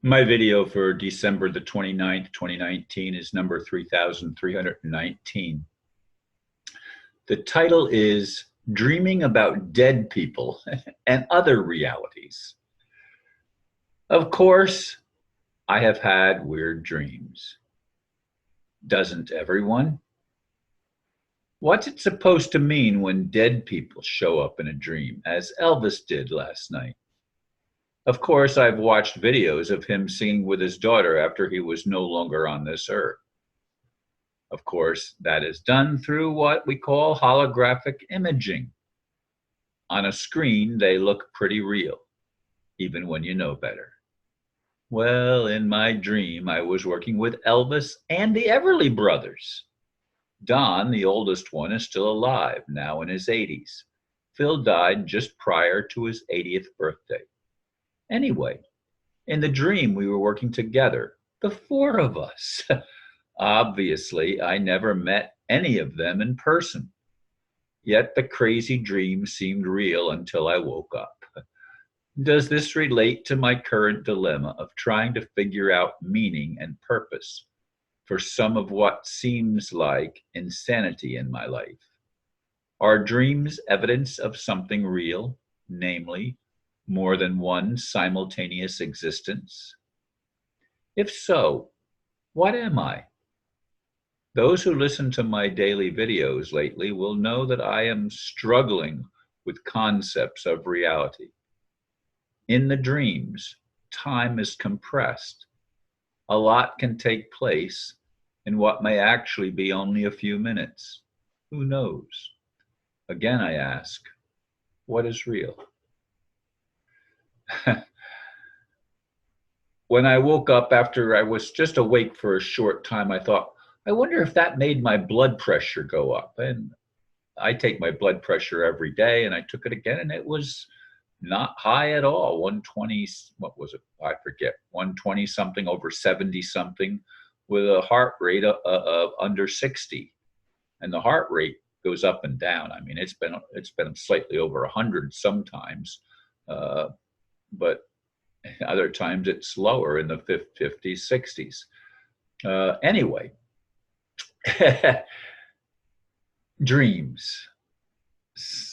My video for December the 29th, 2019 is number 3319. The title is Dreaming About Dead People and Other Realities. Of course, I have had weird dreams. Doesn't everyone? What's it supposed to mean when dead people show up in a dream, as Elvis did last night? Of course, I've watched videos of him singing with his daughter after he was no longer on this earth. Of course, that is done through what we call holographic imaging. On a screen, they look pretty real, even when you know better. Well, in my dream, I was working with Elvis and the Everly Brothers. Don, the oldest one, is still alive, now in his 80s. Phil died just prior to his 80th birthday. Anyway, in the dream, we were working together, the four of us. Obviously, I never met any of them in person. Yet the crazy dream seemed real until I woke up. Does this relate to my current dilemma of trying to figure out meaning and purpose for some of what seems like insanity in my life? Are dreams evidence of something real, namely, more than one simultaneous existence? If so, what am I? Those who listen to my daily videos lately will know that I am struggling with concepts of reality. In the dreams, time is compressed. A lot can take place in what may actually be only a few minutes. Who knows? Again, I ask, what is real? When I woke up after I was just awake for a short time, I thought, I wonder if that made my blood pressure go up. And I take my blood pressure every day, and I took it again, and it was not high at all. 120, what was it? I forget. 120 something over 70 something with a heart rate of under 60. And the heart rate goes up and down. I mean, it's been slightly over 100 sometimes, but other times it's lower in the 50s, 60s. Anyway, dreams.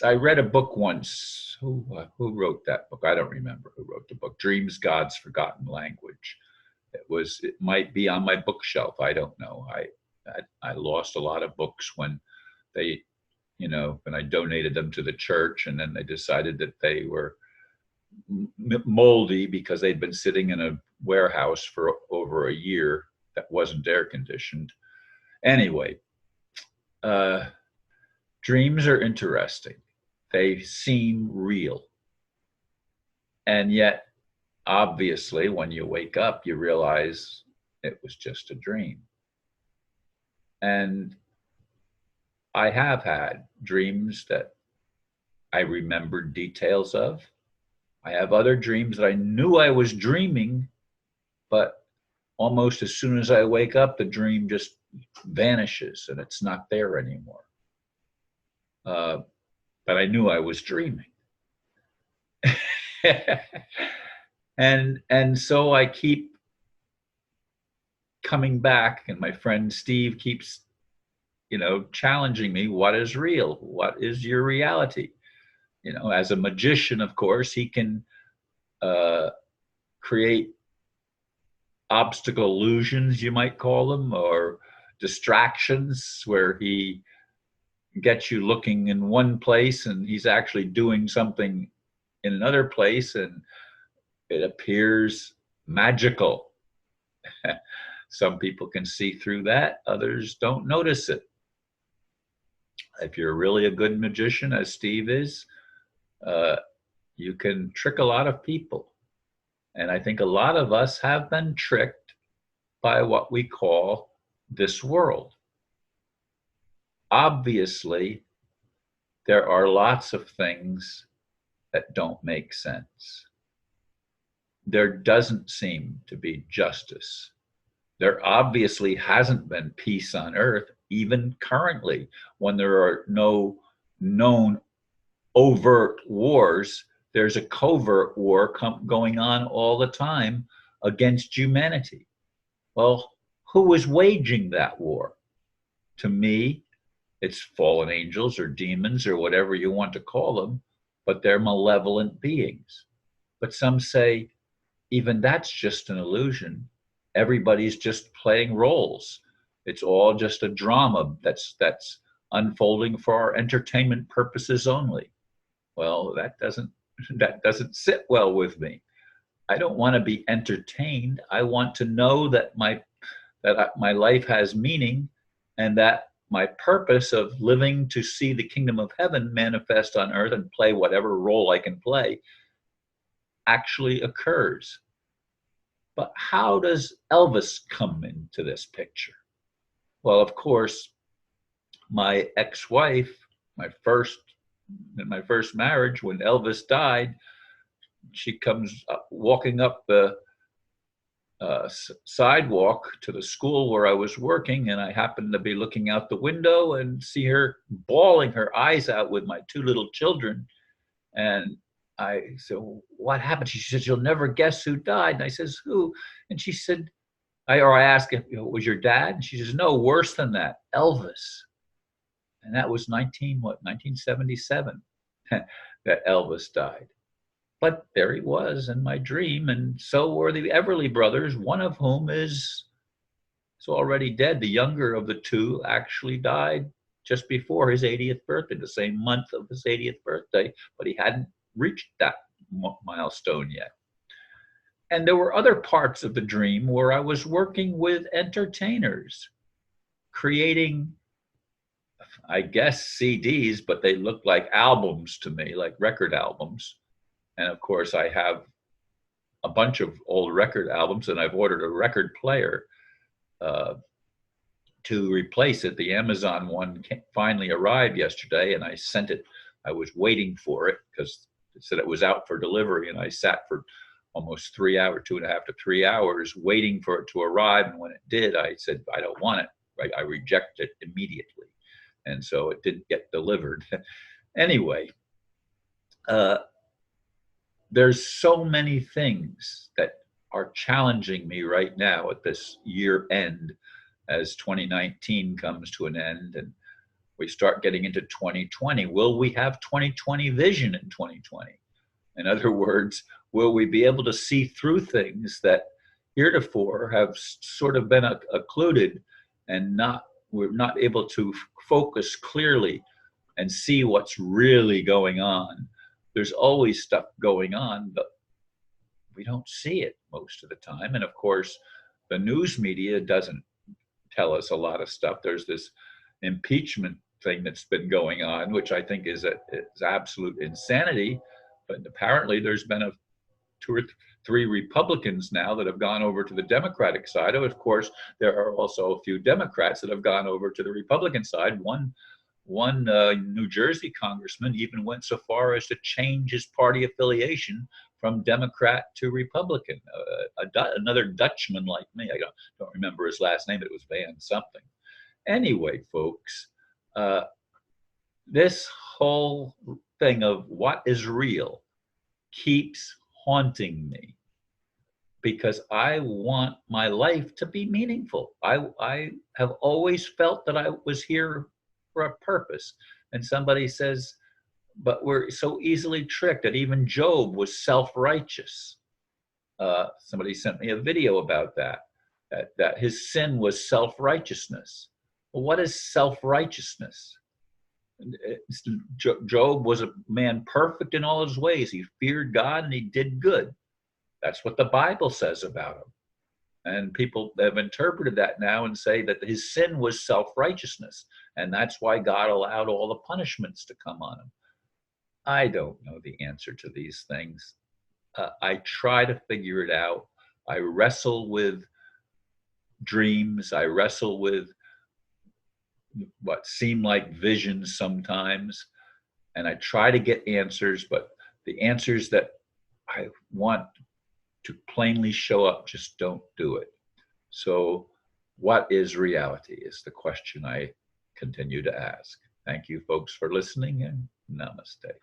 I read a book once. Who wrote that book? I don't remember who wrote the book. Dreams, God's Forgotten Language. It might be on my bookshelf. I don't know. I lost a lot of books when they, when I donated them to the church, and then they decided that they were moldy because they'd been sitting in a warehouse for over a year that wasn't air conditioned. Anyway, dreams are interesting. They seem real. And yet, obviously, when you wake up, you realize it was just a dream. And I have had dreams that I remembered details of. I have other dreams that I knew I was dreaming, but almost as soon as I wake up, the dream just vanishes and it's not there anymore. But I knew I was dreaming. and so I keep coming back, and my friend Steve keeps, challenging me. What is real? What is your reality? As a magician, of course, he can create obstacle illusions, you might call them, or distractions, where he gets you looking in one place and he's actually doing something in another place, and it appears magical. Some people can see through that, others don't notice it. If you're really a good magician, as Steve is, you can trick a lot of people. And I think a lot of us have been tricked by what we call this world. Obviously, there are lots of things that don't make sense. There doesn't seem to be justice. There obviously hasn't been peace on earth, even currently, when there are no known overt wars. There's a covert war going on all the time against humanity. Well, who is waging that war? To me, it's fallen angels or demons or whatever you want to call them, but they're malevolent beings. But some say even that's just an illusion. Everybody's just playing roles. It's all just a drama that's unfolding for our entertainment purposes only. Well, that doesn't sit well with me. I don't want to be entertained. I want to know that my life has meaning, and that my purpose of living to see the kingdom of heaven manifest on earth and play whatever role I can play actually occurs. But how does Elvis come into this picture? Well, of course, my ex-wife, in my first marriage, when Elvis died, she comes walking up the sidewalk to the school where I was working, and I happened to be looking out the window and see her bawling her eyes out with my two little children. And I said, "What happened?" She says, "You'll never guess who died." And I says, "Who?" And she said, I asked if it was your dad. And she says, "No, worse than that, Elvis." And that was 1977 that Elvis died. But there he was in my dream, and so were the Everly brothers, one of whom is already dead. The younger of the two actually died just before his 80th birthday, the same month of his 80th birthday, but he hadn't reached that milestone yet. And there were other parts of the dream where I was working with entertainers, creating, I guess, CDs, but they looked like albums to me, like record albums. And of course, I have a bunch of old record albums, and I've ordered a record player to replace it. The Amazon one finally arrived yesterday, and I sent it. I was waiting for it because it said it was out for delivery, and I sat for almost 3 hours, 2.5 to 3 hours, waiting for it to arrive. And when it did, I said, "I don't want it." Right? I rejected it immediately, and so it didn't get delivered. Anyway, there's so many things that are challenging me right now at this year end, as 2019 comes to an end and we start getting into 2020. Will we have 2020 vision in 2020? In other words, will we be able to see through things that heretofore have sort of been occluded, and we're not able to focus clearly and see what's really going on? There's always stuff going on, but we don't see it most of the time. And of course, the news media doesn't tell us a lot of stuff. There's this impeachment thing that's been going on, which I think is absolute insanity. But apparently there's been 2 or 3 Republicans now that have gone over to the Democratic side. Of course, there are also a few Democrats that have gone over to the Republican side. One New Jersey congressman even went so far as to change his party affiliation from Democrat to Republican. Another Dutchman like me, I don't remember his last name, it was Van something. Anyway, folks, this whole thing of what is real keeps haunting me, because I want my life to be meaningful. I have always felt that I was here for a purpose. And somebody says, but we're so easily tricked, that even Job was self-righteous. Somebody sent me a video about that his sin was self-righteousness. Well, what is self-righteousness? Job was a man perfect in all his ways. He feared God and he did good. That's what the Bible says about him. And people have interpreted that now and say that his sin was self-righteousness, and that's why God allowed all the punishments to come on him. I don't know the answer to these things. I try to figure it out. I wrestle with dreams. I wrestle with what seem like visions sometimes, and I try to get answers, but the answers that I want to plainly show up just don't do it. So what is reality is the question I continue to ask. Thank you, folks, for listening, and namaste.